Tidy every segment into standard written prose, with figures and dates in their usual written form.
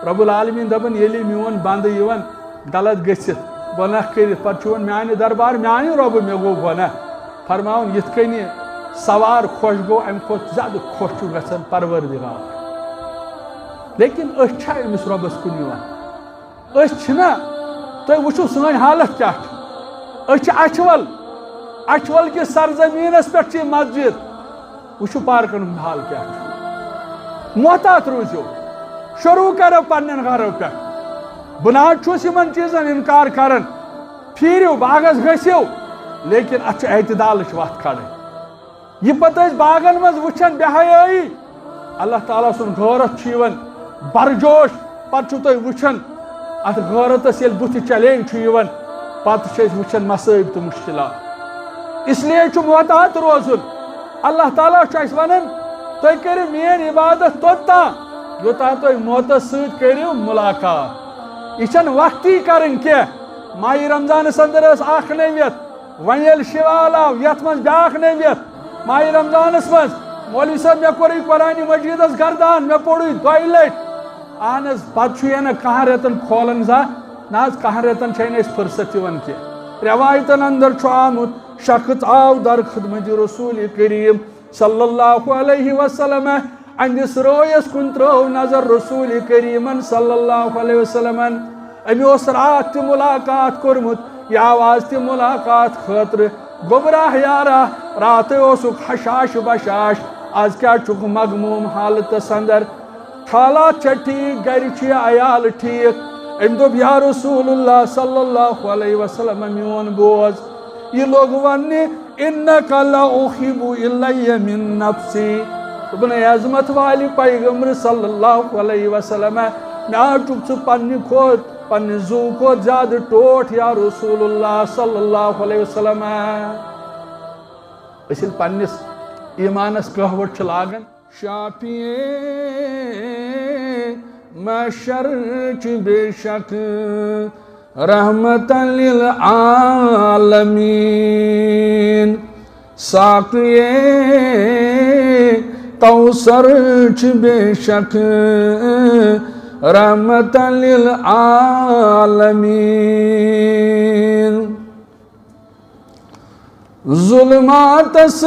رب العالمین دپن یلی میون بند یوان غلط گژھِتھ گۄناہ کٔرِتھ پتہٕ چھُ وۄنۍ میانہِ دربار میانہِ رۄبہٕ مےٚ گوٚو گۄناہ فرماوُن یِتھ کٔنۍ یہِ سوار خۄش گوٚو اَمہِ کھۄتہٕ زیادٕ خۄش چھُ گژھان پروردگار لیکن أسۍ چھا أمِس رۄبس کُن یِوان أسۍ چھِنا تُہۍ وٕچھِو سٲنۍ حالت کیٛاہ چھِ أسۍ چھِ اچھول کِس سرزمیٖنس پٮ۪ٹھ چھِ یہِ مسجد وٕچھِو پارکن ہُنٛد حال کیٛاہ چھُ محتاط روٗزِو شروع کرو پننٮ۪ن گرو پٮ۪ٹھ بہٕ نہ حظ چھُس یِمن چیٖزن انکار کران پھیٖرِو باغس گٔژھِو لیکن اتھ چھِ اعتدالٕچ وتھ کڑٕنۍ یہِ پتہٕ أسۍ باغن منٛز وٕچھان بے حیٲیی اللہ تعالیٰ سُنٛد غٲرت چھُ یِوان برجوش پتہٕ چھُو تُہۍ وٕچھان اتھ غٲرتس ییٚلہِ بُتھِ چیلینج چھُ یِوان پتہٕ چھِ أسۍ وٕچھان مسٲیب تہٕ مُشکلات اس لیے چھُ محتاط روزُن اللہ تعالیٰ چھُ اَسہِ ونان تُہۍ کٔرِو میٲنۍ عبادت توٚتام یوٚتام تُہۍ موتس سۭتۍ کٔرِو مُلاقات یہِ چھنہٕ وقتی کرٕنۍ کینٛہہ ماہِ رمضانس انٛدر ٲس اکھ نٔوِتھ وۄنۍ ییٚلہِ شِوال آو یتھ منٛز بیٛاکھ نٔوِتھ ماہِ رمضانس منٛز مولوی صٲب مےٚ کوٚرُے قرآنِ مجیٖدس گردان مےٚ پوٚرُے دۄیہِ لٹہِ اہن حظ پتہٕ چھُ یہِ نہٕ کہن رٮ۪تن کھولان زانٛہہ نہ حظ کہن رٮ۪تن چھنہٕ اَسہِ فرصت یِوان کینٛہہ رٮ۪وایتن انٛدر چھُ آمُت شخص آو در خدمت رسول کریم صلی اللہ علیہ وسلم اندس رویس کن ترو نظر رسول کریمن صلی اللہ علیہ وسلم امی اوس رات تہِ ملاقات کورمُت یہ آواز تہِ ملاقات خاطر گمراہ یارا رات اوسُکھ حشاش بشاش آز کیا چھُکھ مغموم حالتس اندر حالات چھا ٹھیک گھر چھِ عیال ٹھیک أمۍ دوٚپ یا رسول اللہ صلی اللہ علیہ وسلم میون بوز یہ لوگ وننہِ اِنَّكَ لَأُحِبُ إِلَيَّ مِن نَفْسِي دوٚپُن اے عظمت والہِ پیغمبر صلی اللہ علیہ وسلم مےٚ حظ چھُکھ ژٕ پننہِ کھۄتہٕ پننہِ زُو کھۄتہٕ زیادٕ ٹوٹھ یا رسول اللہ صلی اللہ علیہ وسلم أسۍ ییٚلہِ پننِس ایٖمانس قہوت چھِ لاگان شافیے محشر چھِ بے شک رحمتاً للعالمین ساقیے کوثر چھ بے شک رحمتاً للعالمین ظلماتس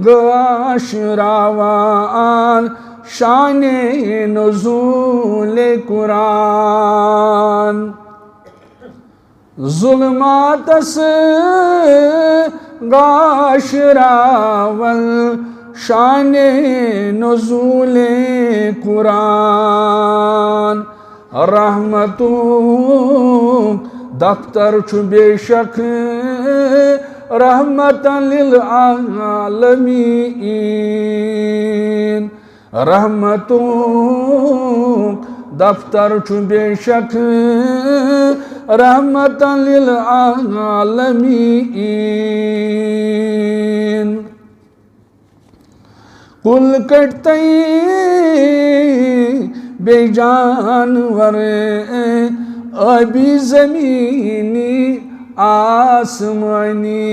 گواش راوان شان نزول قرآن ظلماتس گاش راول شان نزول قرآن رحمتوں دفتر چھُ بے شک رحمتاً للعالمین رحمتوں دفتر چھُ بے شک رحمتاً للعالمین کل کٹتے بے جانور ابی زمینی آسمانی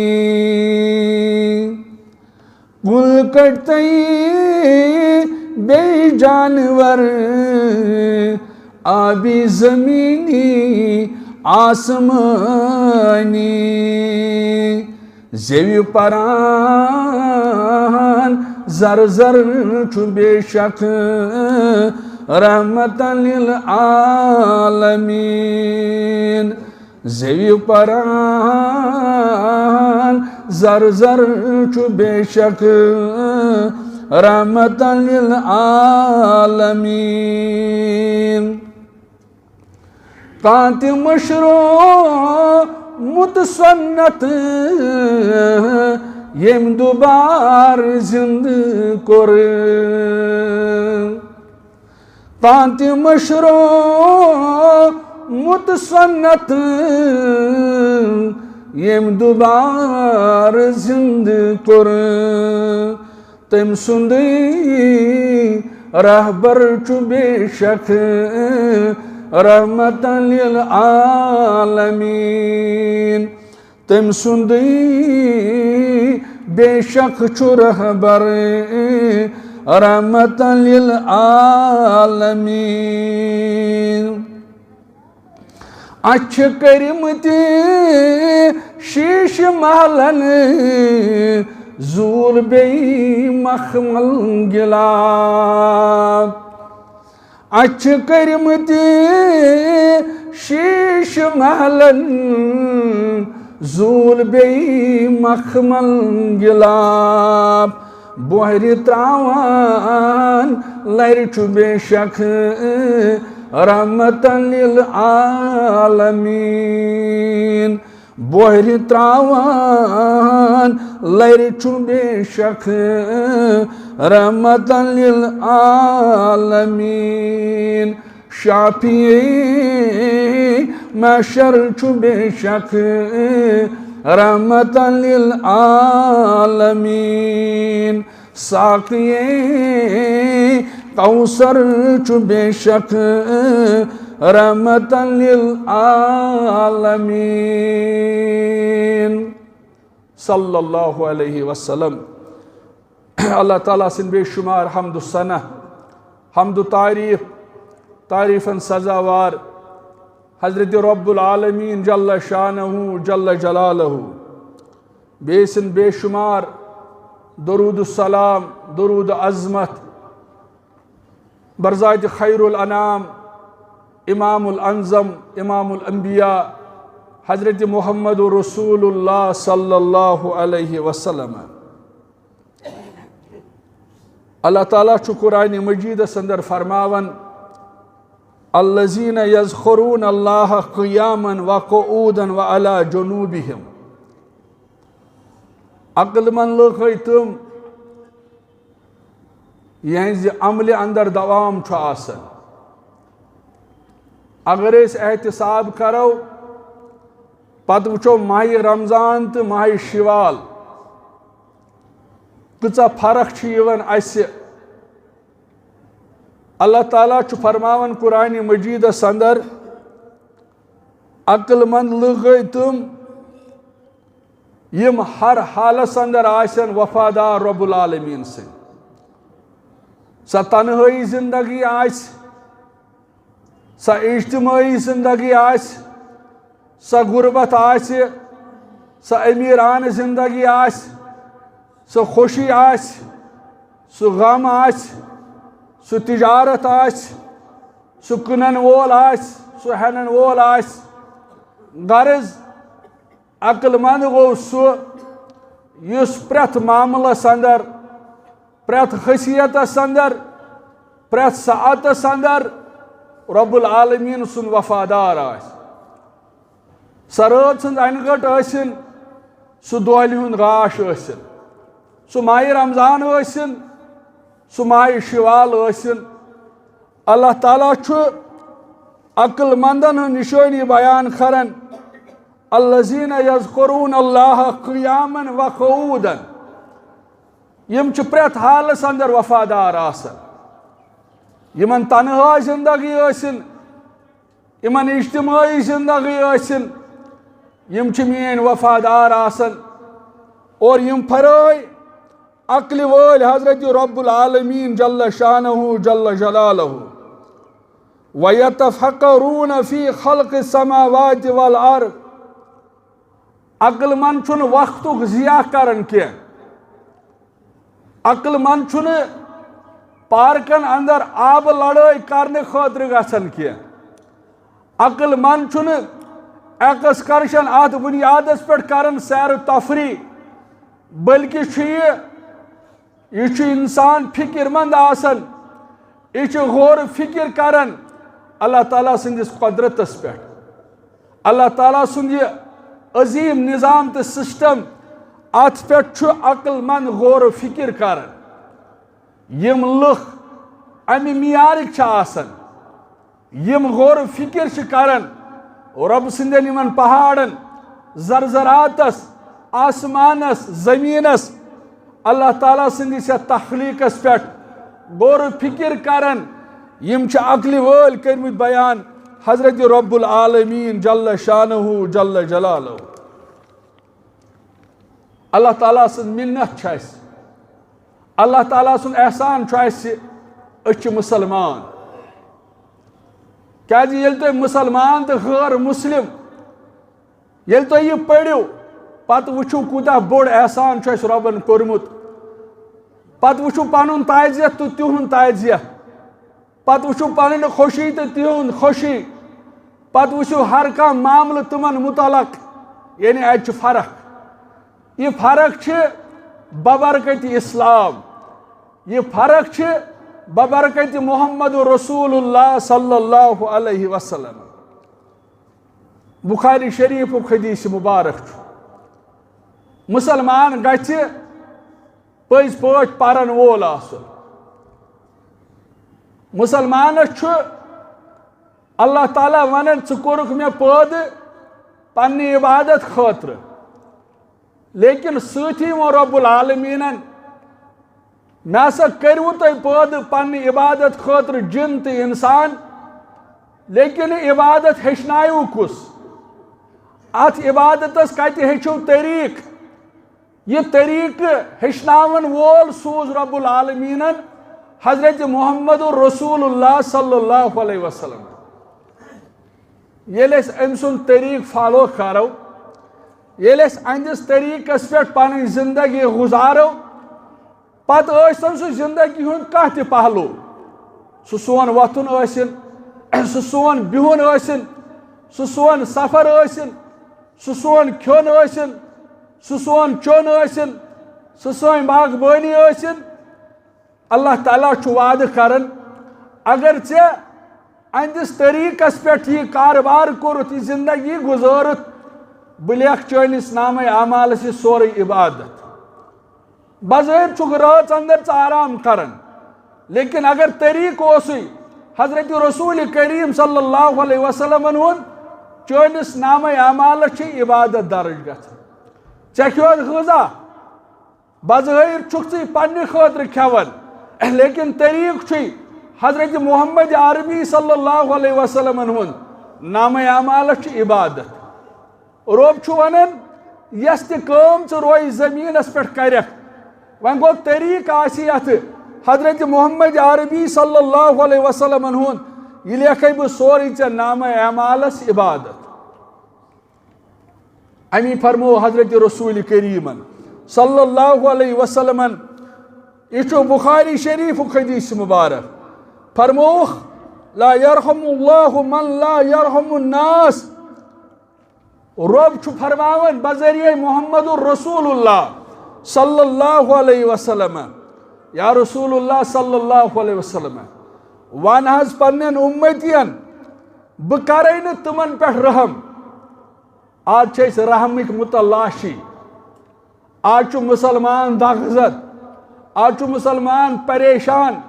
کل کٹتے بے جانور آبی زمینی آسمانی زیو پران زر زر چھُ بے شک رحمتاً للعالمین زیو پران زر زر چھُ بے شک رحمتاً للعالمین کانت مشرو متسنت یم دوبار زند کور کانت مشرو متسنت یم دوبار زند کور تم سندی رہبر چھُ بے شک رحمتاً للعالمین تم سندی بے شک چھُ رہبر رحمة للعالمين اچھ کرمتی شیش محلن زول بی مخمل گلاب اچھ کرمتی شیش محلن زول بی مخمل گلاب بوہری تراوان لرچ بے شک رحمة للعالمين بوہری تراوان لرچ بے شک رحمة للعالمين شافعی محشر چھ بے شک رحمة للعالمين ساقی کوثر چھ بے شک رحمة للعالمين صلی اللہ علیہ وسلم اللہ تعالیٰ سن بے شمار حمد و ثنا حمد و تعریفاً سزاوار حضرت رب العالمین جل شانہ جل جلالہ بیسن بے شمار درود السلام درود عظمت برزاد خیر الانام امام الانظم امام الانبیاء حضرت محمد رسول اللہ صلی اللہ علیہ وسلم اللہ تعالیٰ چھو قرآن مجید اندر فرماون الذین یذکرون اللہ قیاما وقعودا وعلی جنوبہم عقل من لوگ تم یہنز عمل اندر دوام چھو آسن اگر اس احتساب کرو پت وچو ماہ رمضان تو ماہ شوال کچھ فرق چیون ایسے اللہ تعالیٰ چھو فرماون قرآن مجید اندر عقل مند لوگ تم یم ہر حالس اندر آسن وفادار رب العالمین سے سا تنہائی زندگی آس سا اجتماعی زندگی آس سا غربت آس سا امیران زندگی آس سا خوشی آس سا غم آس سا تجارت آس سا کنن وول آس سا ہنن وول آس غرض عقل مند گو سو یس پریت معاملس اندر پریت خصیتس اندر پریت ساعتس اندر رب العالمین سن وفادار آس سا رات سن انگٹ آسن سا دہلی ہند غاش آسن سا ماہ رمضان آسن سا ماہ شوال آسن اللہ تعالیٰ چھو عقل مندن نشانی بیان کرن الذین یذکرون اللہ قیاما وقعودا یم چھ پریت حالس اندر وفادار آسن یمن تنہا زندگی آسن یمن اجتماعی زندگی آسن یم چھ مین وفادار آسن اور یم پھرائی عقل وول حضرت رب العالمین جل شانہ جل جلالہ وَيَتَفَكَّرُونَ فِي خَلْقِ السَّمَاوَاتِ وَالْأَرْضِ عقل مند چھن وقتک ضیاع کرن کی عقل مند چھن پارکن اندر آب لڑائی کرنے خاطر گژھن کی عقل مند چھن ایکسکرشن ات بنیادس پہ کرن سیر و تفریح بلکہ یہ انسان فکر مند آسن یہ غور فکر کرن اللہ تعالیٰ سندس قدرتس پہ اللہ تعالیٰ سند یہ عظیم نظام تو سسٹم ات پہ عقل مند غور و فکر کرن یم لخ امی میارک آسن یم غور و فکر کرن رب سندن یمن پہاڑن زرزراتس آسمانس زمینس اللہ تعالیٰ سندس تخلیقس پہ غور و فکر کرن یم چھ عقل وول کرمت بیان حضرت رب العالمین جل شانہ جل جلالہ اللہ تعالیٰ سن منت اللہ تعالیٰ سن احسان چھ مسلمان کیا یل تھی مسلمان تو غیر مسلم یل تھی یہ پڑھو پتہ وچھو کوتاہ بوڑ احسان چھ ربن کورمت پتہ وچھو پنن تعزیت تو تہند تعزیت پتہ وچھو پنن خوشی تو تہند خوشی پتہ وچھو ہر کانٛہہ معاملہ تمن متعلق یعنی اتھ فرق یہ فرق چھ ببرکت اسلام یہ فرق چھ ببرکت محمد رسول اللہ صلی اللہ علیہ وسلم بخاری شریف حدیث مبارک چھ مسلمان گژھِ پٔزۍ پٲٹھۍ پرن وول آسُن مسلمانس چھ اللہ تعالیٰ ونان ژٕ کوٚرُکھ مےٚ پٲدٕ پننہِ عبادت خٲطرٕ لیکن سۭتی ووٚن رب العالمیٖنن مےٚ ہسا کٔرِوٕ تۄہہِ پٲدٕ پننہِ عبادت خٲطرٕ جن تہٕ انسان لیکن عبادت ہیٚچھنایِو کُس اتھ عبادتس کتہِ ہیٚچھِو طریٖق یہ طریقہ ہیٚچھناون وول سوز رب العالمیٖنن حضرت محمد رسول اللہ صلی اللہ علیہ وسلم ییٚلہِ أسۍ أمۍ سُنٛد طریٖق فالو کرو ییٚلہِ أسۍ أہنٛدِس طریٖقس پٮ۪ٹھ پنٕنۍ زندگی گُزارو پتہٕ ٲسۍتن سُہ زندگی ہُنٛد کانٛہہ تہِ پہلو سُہ سون وۄتھُن ٲسِن سُہ سون بِہُن ٲسِن سُہ سون سفر ٲسِن سُہ سون کھیوٚن ٲسِن سُہ سون چیوٚن ٲسِن سُہ سٲنۍ باغبٲنی ٲسِن اللہ تعالیٰ چھُ وعدٕ کران اگر ژےٚ أہنٛدِس طریٖقس پٮ۪ٹھ یہِ کاربار کوٚرُتھ یہِ زندگی گُزٲرٕتھ بہٕ لیکھٕ چٲنِس نامے اعمالس یہِ سورُے عبادت بظٲہِر چھُکھ رٲژ انٛدر ژٕ آرام کران لیکن اگر طریٖقہٕ اوسُے حضرت رسول کریم صلی اللہ علیہ وسلمن ہُنٛد چٲنِس نامے اعمالس چھِ عبادت درج گژھان ژےٚ کھیوٚوتھ غذا بظٲہِر چھُکھ ژٕ پننہِ خٲطرٕ کھٮ۪وان لیکن طریٖقہٕ چھُے حضرت محمد عربی صلی اللہ علیہ وسلمن ہُنٛد نامے اعمالس چھِ عبادت رۄب چھُ ونان یۄس تہِ کٲم ژٕ رویہِ زمیٖنس پٮ۪ٹھ کرکھ وۄنۍ گوٚو طریٖقہٕ آسہِ یتھ حضرت محمد عربی صلی اللہ علیہ وسلمن ہُنٛد یہِ لیکھے بہٕ سورُے ژےٚ نامے اعمالس عبادت امی فرمو حضرت رسول کریمن صلی اللہ علیہ وسلمن یہ چھُ بخاری شریف حدیث مبارک فرموخ لا یرحم اللہ من لا یرحم الناس رب چھُ فرماوان بذریعہ محمد الرسول اللہ صلی اللہ علیہ وسلم یا رسول اللہ صلی اللہ علیہ وسلم ون حظ پنن امتین بہ کرے نہٕ تمن پٮ۪ٹھ رحم آج چھِ أسۍ رحمٕکۍ متلاشی آج چھُ مسلمان دغزت آج چھُ مسلمان پریشان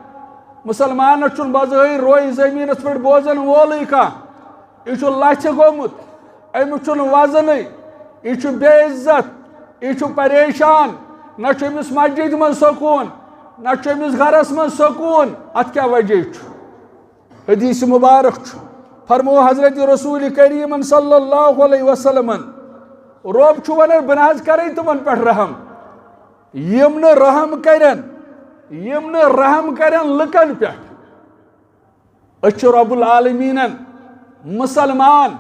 مسلمانس چھُنہٕ بظٲہر رویہِ زمیٖنس پٮ۪ٹھ بوزن وولٕے کانٛہہ یہِ چھُ لچھِ گوٚمُت أمِس چھُنہٕ وزنٕے یہِ چھُ بے عزت یہِ چھُ پریشان نہ چھُ أمِس مسجد منٛز سکوٗن نہ چھُ أمِس گرس منٛز سکوٗن اتھ کیٛاہ وجہ چھُ حدیث مبارک چھُ فرمو حضرت رسول کریمن صلی اللہ علیہ وسلمن رب چھُ ونان بہٕ نہ حظ کرے تمن پٮ۪ٹھ رحم یِم نہٕ رحم کرن لُکن پٮ۪ٹھ أسۍ چھِ رب العالمیٖنن مسلمان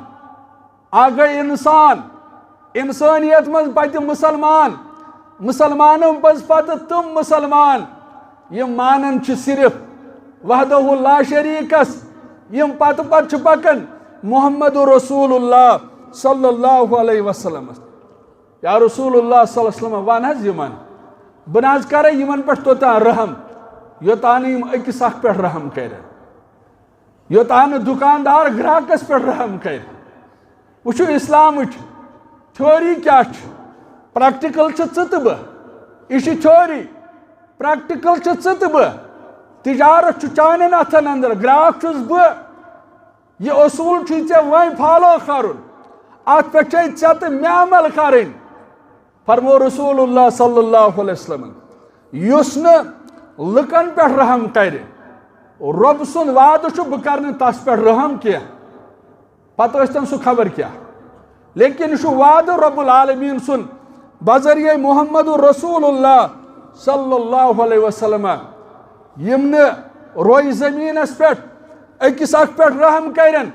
اکھ گٔے انسان انسٲنیت منٛز پتہٕ مسلمان مسلمانن پٔز پتہٕ تِم مسلمان یِم مانان چھِ صرف وحدہ لا شریٖکس یم پتہٕ چھِ پکان محمد رسول اللہ صلی اللہ علیہ وسلم یا رسول اللہ صلی اللہ علیہ وسلم ون حظ یمن بہٕ نہ حظ کرے یمن پٮ۪ٹھ توٚتام رحم یوٚتانۍ نہٕ یم أکِس اکھ پٮ۪ٹھ رحم کرن یوٚتانۍ نہٕ دُکاندار گراہکس پٮ۪ٹھ رحم کرِ وٕچھِو اسلامٕچ تھیوری کیٛاہ چھِ پریکٹِکل چھِ ژٕ تہٕ بہٕ یہِ چھِ تھیوری پریکٹِکل چھِ ژٕ تہٕ بہٕ تجارت چھُ چانٮ۪ن اتھن اندر گراہک چھُس بہٕ یہ اصوٗل چھُے ژےٚ وۄنۍ فالو کرُن اتھ پٮ۪ٹھ چھے ژےٚ تہٕ مےٚ عمل کرٕنۍ فرمو رسول اللہ صلی اللہ علیہ وسلم یُس نہٕ لُکن پٮ۪ٹھ رحم کرِ رۄب سُنٛد وعدٕ چھُ بہٕ کرٕ نہٕ تس پٮ۪ٹھ رحم کینٛہہ پتہٕ ٲسۍتن سُہ خبر کیٛاہ لیکن یہ چھُ وعدٕ رب العالمیٖن سُنٛد بذریعہ محمد رسول اللہ صلی اللہ علیہ وسلم یم روی زمینس پہ اکس اخ پہ رحم کرن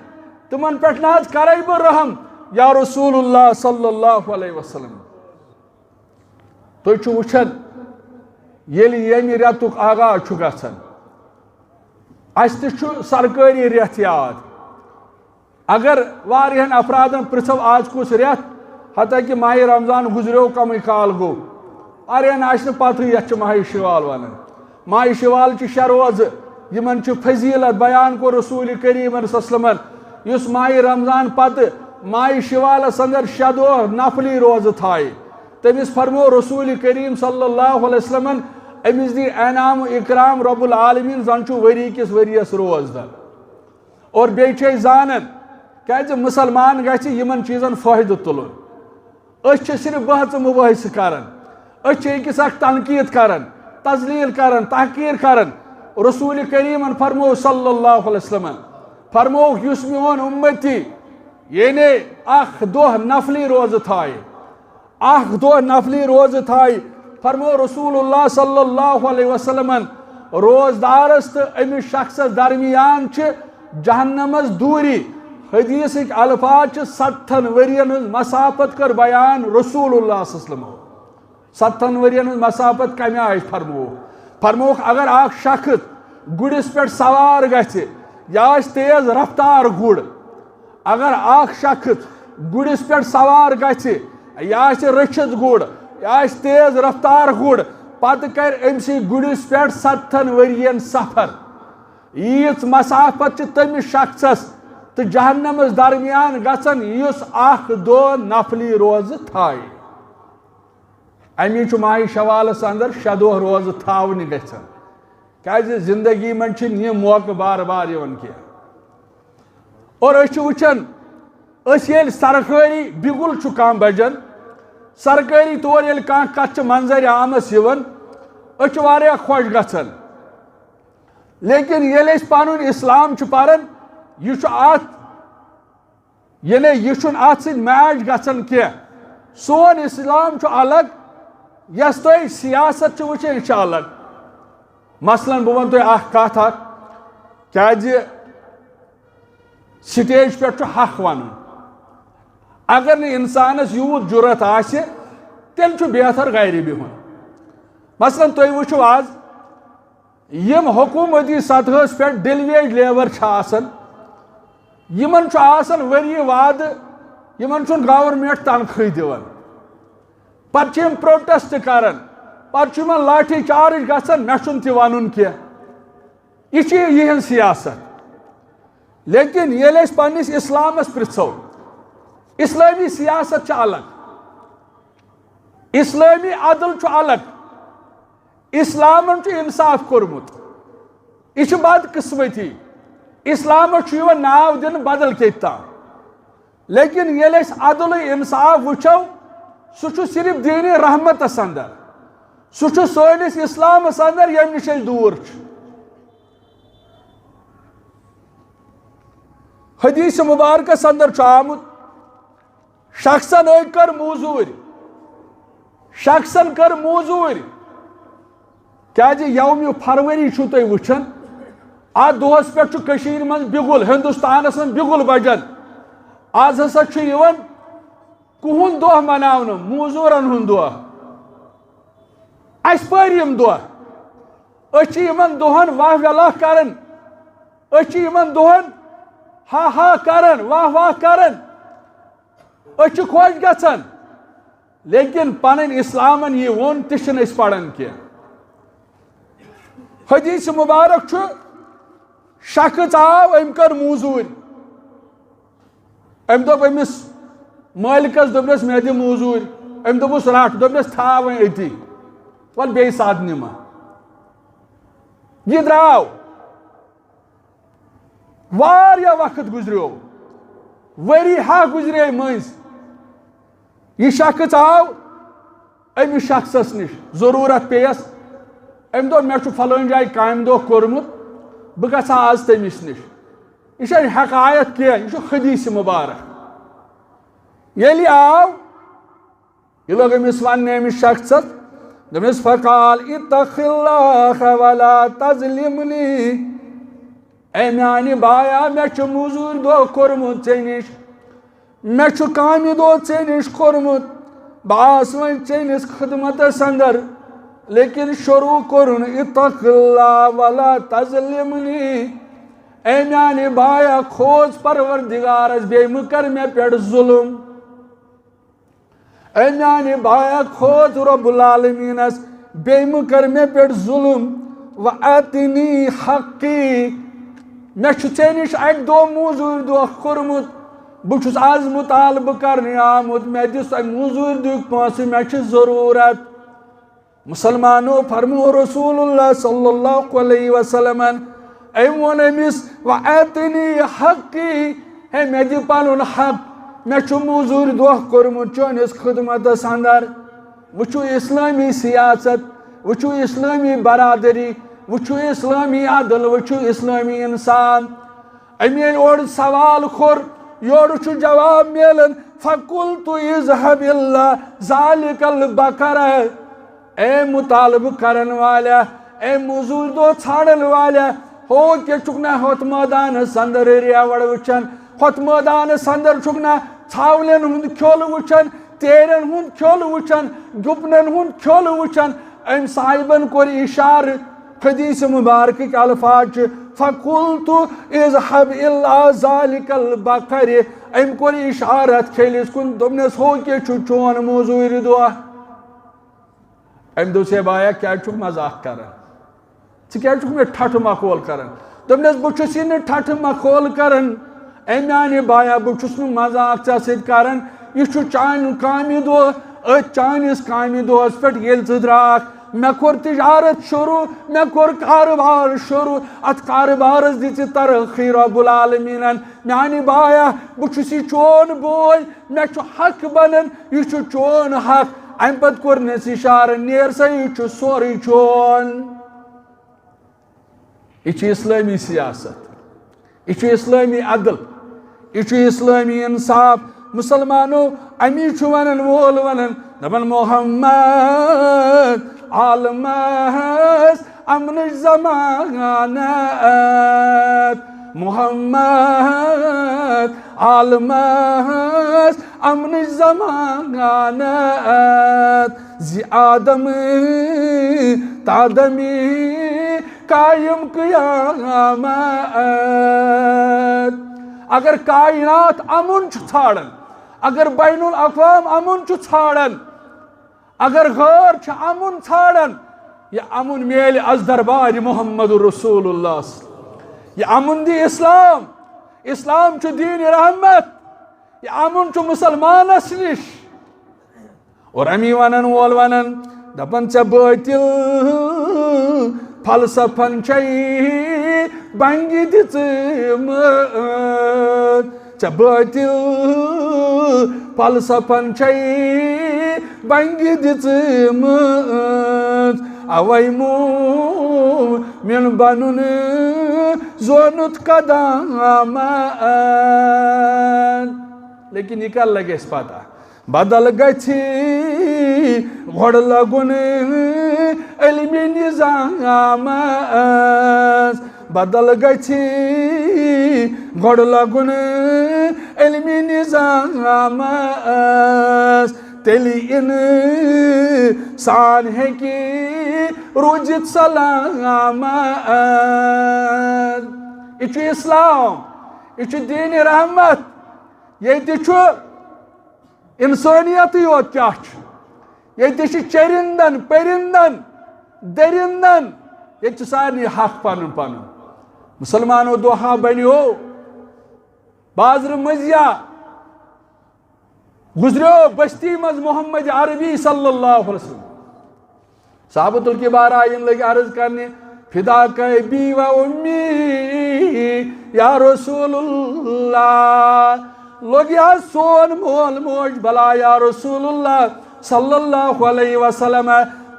تمن پہ کرے بہ رحم یا رسول اللہ صلی اللہ علیہ وسلم تھی وچھان ییٚلہِ ییٚمہِ رٮ۪تُک آغاز چھُ گژھان اَسہِ تہِ چھُ سرکٲری رٮ۪تھ یاد اگر واریاہن افرادن پرٛژھو آز کُس رٮ۪تھ حتیٰ کہ ماہِ رمضان گُزریو کمٕے کال گوٚو اَڑٮ۪ن آسہِ نہٕ پتہٕے یتھ چھِ ماہِ شوال ونان ماہِ شوال چھِ 6 روزٕ یمن چھُ فضیلت بیان کوٚر رسول کریم صلی اللہ علیہ وسلم یُس ماہِ رمضان پتہٕ ماہِ شوالس اندر 6 دۄہ نفلی روزٕ تھایہِ تمس فرمو رسول کریم صلی اللہ علیہ وسلم امس دی انعام و اکرام رب العالمین زن چھُ ؤری کِس ؤریس روزدار اور بیٚیہِ چھِ أسۍ زانان کیازِ مسلمان گژھِ یمن چیزن فٲیدٕ تُلُن أسۍ چھِ صرف بحث مباحثہٕ کران أسۍ چھِ أکِس اکھ تنقیٖد کران تذلیل کران تحقیٖر کران رسول کریمن فرمو صلی اللہ علیہ وسلم فرمو یُس میون اُمتی یعنی اکھ دۄہ نفلی روزٕ تھایہِ اکھ دۄہ نفلی روزٕ تھایہِ فرمو رسول اللہ صلی اللہ علیہ وسلم روزدارس تہٕ أمِس شخصس درمیان چھِ جہنمس دوری حدیثٕکۍ الفاظ چھِ 70 ؤرین ہٕنٛز مسافت کٔر بیان رسول اللہ صلی اللہ علیہ وسلم 70 ؤرین ہٕنٛز مسافت کمہِ آیہِ فرمووُکھ اگر اکھ شخص گُرِس پٮ۪ٹھ سوار گژھِ یہِ آسہِ تیز رفتار گُر اگر اکھ شخص گُرِس پٮ۪ٹھ سوار گژھِ یہِ آسہِ رٔچھِتھ گُر یہِ آسہِ تیز رفتار گُر پتہٕ کرِ أمسٕے گُرِس پٮ۪ٹھ 70 ؤرین سفر ییٖژ مسافت چھِ تٔمِس شخصس تہٕ جہنمس درمیان گژھان یُس اکھ دۄہ نفلی روزٕ تھایہِ امی چھُ ماہِ شوالس اندر 6 دۄہ روزٕ تھاونہِ گژھان کیازِ زندگی منٛز چھِنہٕ یِم موقعہٕ بار بار یِوان کینٛہہ اور أسۍ چھِ وٕچھان أسۍ ییٚلہِ سرکٲری بِگُل چھُ کانٛہہ بجان سرکٲری طور ییٚلہِ کانٛہہ کتھ چھِ منظرِ عامس یِوان أسۍ چھِ واریاہ خۄش گژھان لیکن ییٚلہِ أسۍ پنُن اسلام چھِ پران یہِ چھُ اتھ یعنی یہِ چھُنہٕ اتھ سۭتۍ میچ گژھان کینٛہہ سون اسلام چھُ الگ یس تُہۍ سیاست چھِ وٕچھان یہِ چھِ الگ مثلاً بہٕ ونہٕ تۄہہِ اکھ کتھ اکھ کیازِ سٹیج پٮ۪ٹھ چھُ حق ونُن اگر نہٕ انسانس یوٗت جُرت آسہِ تیٚلہِ چھُ بہتر گرِ بِہُن مثلاً تُہۍ وٕچھِو آز یِم حکوٗمتی سطحس پٮ۪ٹھ ڈیلیویج لیبر چھِ آسان یِمن چھُ آسان ؤری وادٕ یِمن چھُنہٕ گورمنٹ تنخواہ دِوان پتہٕ چھِ یِم پروٹیسٹ کران پتہٕ چھُ یِمن لاٹھی چارج گژھان مےٚ چھُنہٕ تہِ ونُن کینٛہہ یہِ چھِ یِہنٛز سیاست لیکن ییٚلہِ أسۍ پننِس اسلامس پرژھو اسلٲمی سیاست چھِ الگ اسلٲمی عدل چھُ الگ اسلامن چھُ انصاف کوٚرمُت یہِ چھِ بدقسمتی اسلامس چھُ یِوان ناو دِنہٕ بدل کیٚنٛہہ تام لیکن ییٚلہِ أسۍ عدلٕے انصاف وٕچھو سُہ چھُ صرف دیٖنِ رحمتس اندر سُہ چھُ سٲنِس اسلامس اندر ییٚمہِ نِش أسۍ دوٗر چھِ حدیث مبارکس اندر چھُ آمُت شخصن کٔر موٚزوٗرۍ شخصن کٔر موٚزوٗرۍ کیازِ یومہِ فروری چھُو تُہۍ وٕچھان اتھ دۄہس پٮ۪ٹھ چھُ کٔشیٖرِ منٛز بِگُل ہندوستانس منٛز بِگُل بجان آز ہسا چھُ یِوان کُہُنٛد دۄہ مناونہٕ موٚزوٗرن ہُنٛد دۄہ اَسہِ پٔرۍ یِم دۄہ أسۍ چھِ یِمن دۄہن واہ ویلاہ کران أسۍ چھِ یِمن دۄہن ہا ہا کران واہ واہ کران أسۍ چھِ خۄش گژھان لیکن پنٕنۍ اسلامن یہِ ووٚن تہِ چھِنہٕ أسۍ پران کینٛہہ حدیث مبارک چھُ شخص آو أمۍ کٔر موٚزوٗرۍ أمۍ دوٚپ أمِس مٲلکس دوٚپنس مےٚ دِ موٚزوٗرۍ أمۍ دوٚپُس رٹھ دوٚپنس تھاو وۄنۍ أتی وَلہٕ بیٚیہِ ساتہٕ نِمہ یہِ درٛاو واریاہ وقت گُزریو ؤری ہا گُزرے مٔنٛزۍ یہِ شخص آو أمِس شخصس نِش ضروٗرت پیٚیس أمۍ دوٚپ مےٚ چھُ فلٲنۍ جایہِ کامہِ دۄہ کوٚرمُت بہٕ گژھٕ ہا آز تٔمِس نِش یہِ چھنہٕ حقایت کینٛہہ یہِ چھُ حدیث مبارک ییٚلہِ آو یہِ لوگ أمِس وننہِ أمِس شخصس دمس فقال اتق اللہ ولا تظلمنی اے میانی بایا میں چھ موزور دو کورمت ژے نش میں چھ کامہ دو ژے نش کورمت باس ون ژے نس خدمتس اندر لیکن شروع کرن اتق اللہ ولا تظلمنی اے میانی بایا کھوز پروردگارس بے مکر میں پیڑ ظلم اے میانی بایا کھوز رب العالمینس بے مکر میں پیڑ ظلم وآتنی حقی میں ژے نش اک دو موزور دو کورمت بہت آز مطالبہ کرنے آمت میں دس موزور دک پونسہ میں چھ ضرورت مسلمانوں فرمو رسول اللہ صلی اللہ علیہ وسلم ایم وون امس وآتنی حقی ہے میں دی پنن حق میں چھ موزور دہ کورمت چٲنِس خدمتس اندر وچھو اسلامی سیاست وچھو اسلامی برادری وچھو اسلامی عدل وچھو اسلامی انسان امی اور سوال خور یور چھ جواب میلن فقلت اذهب اللہ ذالک البقر اے مطالبہ کرن والا اے موزور دو ژھانڈن والا ہو کہ چکنا ہوت میدان سندر ریوڑ وچن ہوت میدان سندر چکنا ژھاولن ہند کھول وچن تیرن ہند کھول وچن گپنن ہند کھول وچن ام صاحبن کور اشار حدیث مبارک کے الفاظ فقلت اذهب الى ذلك البقر ام کور اشارت کھیلس کن دمنس ہو کہ چون موزور دو ام دوسے بایا کیا چھک مزاق کرن ژٕ کیا چھک میں ٹھٹھ مخول کرن دمنس بہ چھُس یہ ٹھٹھ مخول کرن اے میانہ بایا بہ چھُس نہٕ مزاق ژےٚ سۭتۍ کرن یہ چھُ چانہِ کامہِ دۄہ أتھۍ چٲنِس کامہِ دۄہس پٮ۪ٹھ ییٚلہِ ژٕ درٛاکھ میں کور تجارت شروع میں کور کاروبار شروع ات کاروبارس دِژ ترقی رب العالمینن میانہ بایا بہ چھُس یہ چون بوے مےٚ چھُ حق بنن یہ چھُ چون حق ام پت کورنس اشارہ نیر سا یہ چھُ سورُے چون یہ چھُ اسلامی سیاست یہ چھُ اسلامی عدل یہ چھُ اسلامی انصاف مسلمانوں امی چھُ ونن وول ونن دپن محمد عالمس امن زمانت محمد عالمس امن زمانت زی آدم تادمی قائم قیامت اگر کائنات امن چھ ژھانڈن اگر بین الاقوام امن چھ ژھانڈن اگر غور چھ امن ژھانڈن یہ امن میل از دربار محمد رسول اللہ یہ امن دی اسلام اسلام چھ دین رحمت یہ امن چھ مسلمانس نش اور امی ونن وول ونن دپن ژے باطل فلسفن چھے بنگی دژمٕژ ژے باطل فلسفن چھے بنگی دژمٕژ اوے مومن بنُن زونُت قدامت لیکن یہ کر لگے اس پتہ بدل گژھِ گۄڈٕ لگُن علمِ نظامس بدل گژھِ گۄڈٕ لگُن علمِ نظامس تیٚلہِ اِنسان ہیٚکہِ روٗزِتھ سلامت یہ چھُ اسلام یہ چھُ دین رحمت ییٚتہِ چھُ انسانیت یوت کیا یہ چرندن پرندن درندن یہ سارے حق پن پن مسلمانوں دہا بنو بازر مزیا گزریو بستی مز محمد عربی صلی اللہ علیہ وسلم صحابۃ الکبار آئین لگے عرض کرنے فدا بی و امی یا رسول اللہ لوگ یا سون مول موج بلا یا رسول اللہ صلی اللہ علیہ وسلم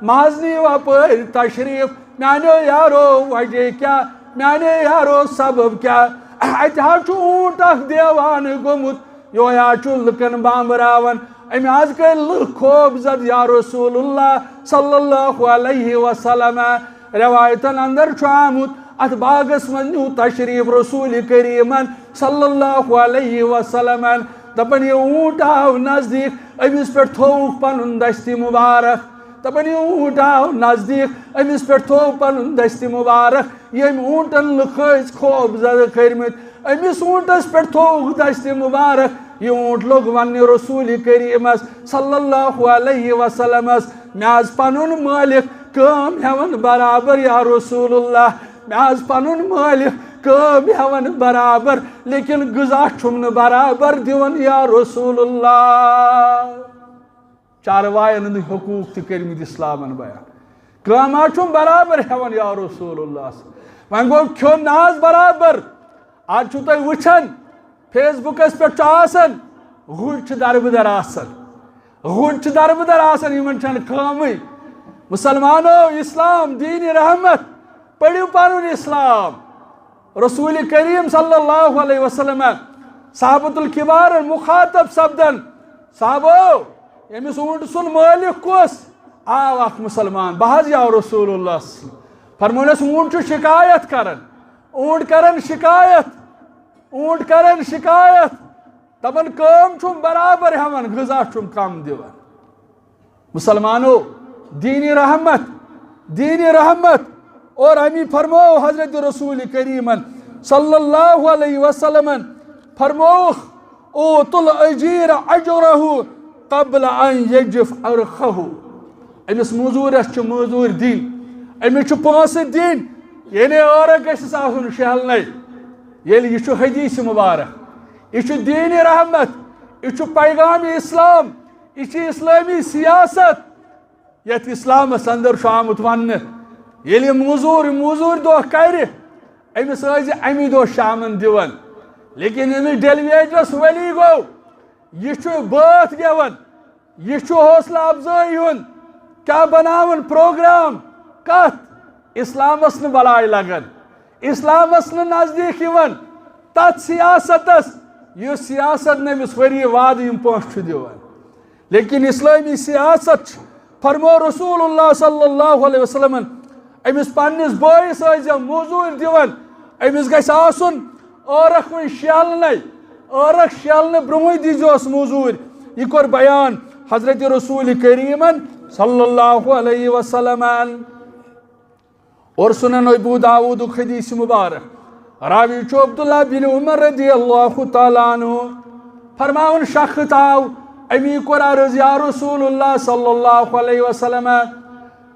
مازنی و پر تشریف میانو یارو وجہ کیا میانے یارو سبب کیا اتہا چھو اونٹ اخ دیوان گمت یو یا چھو لکن بامبراون ام آز کر لکھ خوب زد یا رسول اللہ صلی اللہ علیہ وسلم روایتن اندر چھو آمت ات باغس من نیو تشریف رسول کریم صلی اللہ علیہ وسلم دپن یہ اونٹ آو نزدیک امس پہ تھوک پنن دستی مبارک دپن یہ اونٹ آو نزدیک امس پہ تھوک پنن دستی مبارک یم اونٹن لکھز خوب زد کرمت امس اونٹس پہ تھوک دستی مبارک یہ اونٹ لوگ ون رسول کریم صلی اللہ علیہ وسلم میاز پنن مالک کام ہیون برابر یا رسول اللہ میاز پنن مالک کام ہیون برابر لیکن غذا چھم برابر دیون یا رسول اللہ چاروائن ہند حقوق تہ کرمت اسلامن بیان کام چھم برابر ہیون یا رسول اللہ ون گو کھیون ناز برابر آج چھو تہ وچھن فیس بکس پہ آسان گُرۍ چھِ دربدر آسان گُرۍ چھِ دربدر آسان یمن چھن کامٕے مسلمانو اسلام دین رحمت پڑھو پنن اسلام رسول کریم صلی اللہ علیہ وسلم صحابۃ الکبار مخاطب سپدن صحابو یمس اونٹ سن مالک کس آو اخ مسلمان بہت یا رسول اللہ فرمونس اونٹ چھُ شکایت کرن اونٹ کرن شکایت اونٹ کرن شکایت دپن کام چھم برابر ہیون غذا چھم کم دیوان مسلمانو دینی رحمت اور امی فرمو حضرت رسول کریم صلی اللہ علیہ وسلم فرموخ اوت الاجیر اجرہ قبل ان یجف ارخہ امس مزورس چھ مزور دین امس چھ پونسہ دین یعنی اور گژھس آسن شہلنے یل یہ حدیث مبارک یہ دین رحمت یہ پیغام اسلام یہ اسلامی سیاست یت اسلامس اندر آمت ون یل موزور دہ کر امس امی دہ شامن دیون لیکن امس ڈیلیویٹرس ولی گو یہ بات گیون یہ حوصلہ افزائی ہن کیا بناون پروگرام کت اسلامس نہ بلائی لگن اسلامس نہ نزدیک یون تت سیاستس یہ سیاست نمس وری وعد یم پونسہ دیوان لیکن اسلامی سیاست فرمو رسول اللہ صلی اللہ علیہ وسلم امس پنس بٲیس موزور دیوان امس گژھِ آسن ٲرکھ وۄنۍ شیلنے ٲرکھ شیلنہٕ برونٛہٕے دیٖزیوس موزور یہ کور بیان حضرت رسول کریم صلی اللہ علیہ وسلم اور سنن ابو داود حدیث مبارک راوی چھُ عبداللہ بن عمر رضی اللہ تعالیٰ عنہ فرماون شخص آو امی کور عرض یا رسول اللہ صلی اللہ علیہ وسلم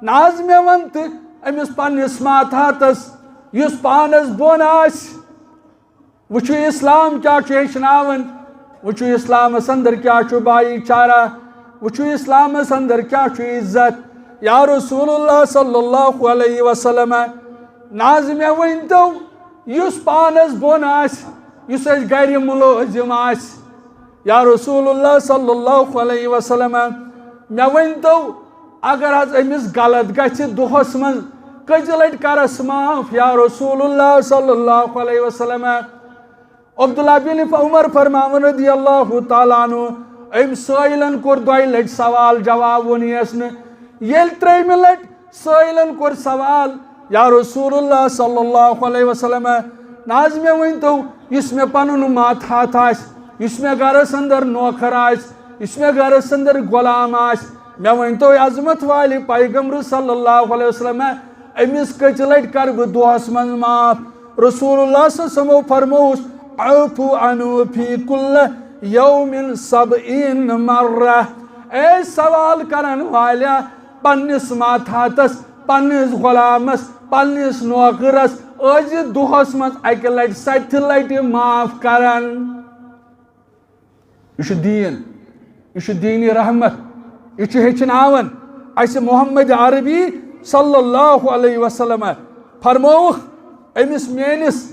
ناز مے ون تہ امس پنس ماتحتس یس پانس بون آس وچھو اسلام کیا چھُ ہیچھناون وچھو اسلامس اندر کیا چھُ بھائی چارہ وچھو اسلامس اندر کیا چھُ عزت یا رسول اللہ صلی اللہ علیہ وسلم ناز مے ون تو یس پانس بون آس یس اس گھر ملازم آس یا رسول اللہ صلی اللہ علیہ وسلم مے ون تو اگر حض امس غلط گژھِ دۄہس منٛز کٔژِ لٹہِ کرس معاف یا رسول اللہ صلی اللہ علیہ وسلم عبداللہ بن عمر فرماون رضی اللہ تعالیٰ عنہ ام سٲیلن کوٚر دۄیہِ لٹہِ سوال جواب وونیس نہٕ ییٚلہِ ترٛیٚیمہِ لٹہِ سٲیلن کوٚر سوال یا رسول اللہ صلی اللہ علیہ وسلم ناز مے ؤنۍ تو یُس مےٚ پنُن ماتحت آسہِ یُس مےٚ گرس اندر نوکر آسہِ یُس مےٚ گرس اندر غلام آسہِ مے ون تو عظمت والے پیغمبر صلی اللہ علیہ وسلم امس کچ لٹ کر بہ دہس من معاف رسول اللہ صلی اللہ علیہ وسلم فرموس عفو عنہ فی کل یوم 70 مرہ اے سوال کرن والیا پنس ماتحتس پنس غلامس پنس نوکرس از دہس من اکہ لٹ 70 لٹ معاف کرن یہ دین رحمت یہ ہیچناون اس محمد عربی صلی اللہ علیہ وسلم فرموخ امس میانس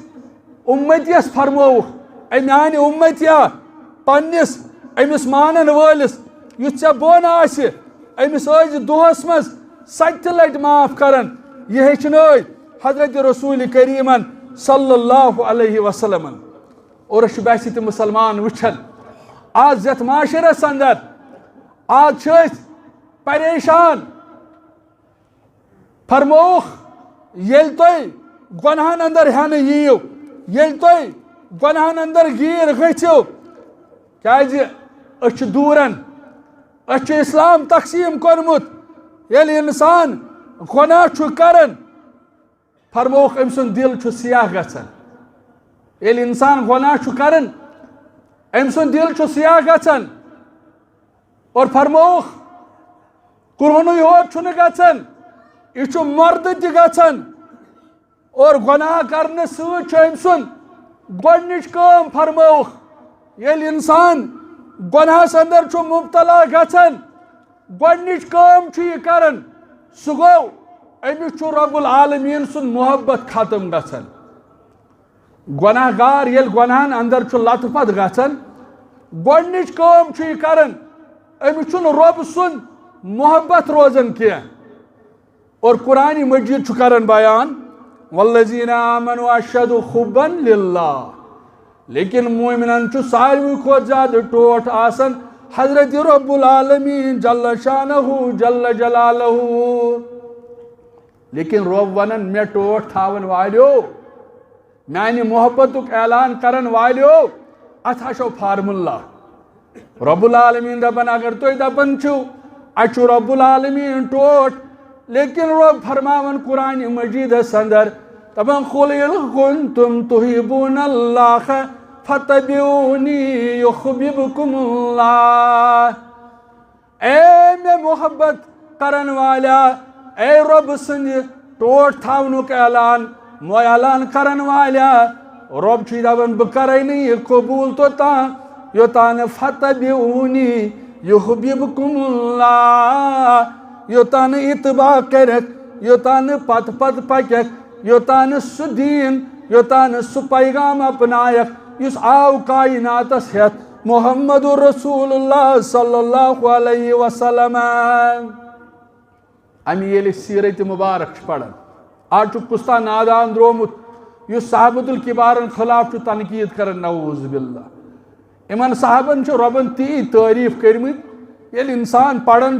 امتیس فرموخ میان امتیا پنس امس مانن وٲلس یُس ژےٚ بۄن آسہِ امس ٲسۍ دۄہس منٛز 70 لٹہِ معاف کران یہ ہیچنٲے حضرت رسول کریمن صلی اللہ علیہ وسلم اور باسہِ تہِ مسلمان وٕچھن آز یتھ معاشرس اندر آج پریشان فرموخ یل تھی گناہن اندر ہین ییو یل تھی گناہن اندر گیر گھو کیا دورن اسلام تقسیم کورمت یل انسان گناہ کرن فرموخ ام سن دل سیاہ گژھان یل انسان گناہ کرن ام سن دل سیاہ گژھان اور فرموخ کرونی ہوت چھُنہٕ گژھان یہ چھُ مرد تہِ گژھان اور گناہ کرنے سۭتۍ چھُ ام سن گۄڈنِچ کٲم فرموخ یل انسان گناہس اندر چھُ مبتلا گژھان گۄڈنِچ کٲم چھُ یہ کران سُہ گوٚو أمِس چھُ رب العالمین سُنٛد محبت ختم گژھان گناہ گار یل گناہن اندر چھُ لتہٕ پتھ گژھان گۄڈنِچ کٲم چھُ یہ کران أمِس چھُنہٕ رب سُنٛد محبت روزان کینٛہہ اور قرآن مجید چھُ کران بیان والذین آمنوا اشد حبا للہ لیکن مومنن چھُ ساروی کھۄتہٕ زیادٕ ٹوٹھ آسان حضرت رب العالمین جل شانہ جل جلالہ لیکن رب ونان مے ٹوٹھ تھاون والیو میانہ محبتک اعلان کرن والیو اتھ چھو فارمولہ رب العالمین دپان اگر تُہۍ دپان چھِو اتھ چھُ رب العالمین ٹوٹھ لیکن رب فرماون قرآن مجیدس اندر دپان قل ان کنتم تحبون اللہ فتبعونی یحببکم اللہ اے میں محبت کرن والا اے رب سند ٹوٹ تھاونک اعلان مو اعلان کرن والا رب چھ دپان بہ کرے نہ یہ قبول توتان یوتان فتبعونی یحببکم اللہ یوتان اتباع کرک یوتان پت پت پکک یوتان سہ دین یوتان سہ پیغام اپنائک اس آو کائناتس ہیت محمد رسول اللہ صلی اللہ علیہ وسلم امی یلی سیرت مبارک پڑھن آج کستا نادان درومت یہ صحابت الکبارن خلاف تنقید کرن نعوذ باللہ امن صحابن ربن تی تعریف کرمت یل انسان پڑھن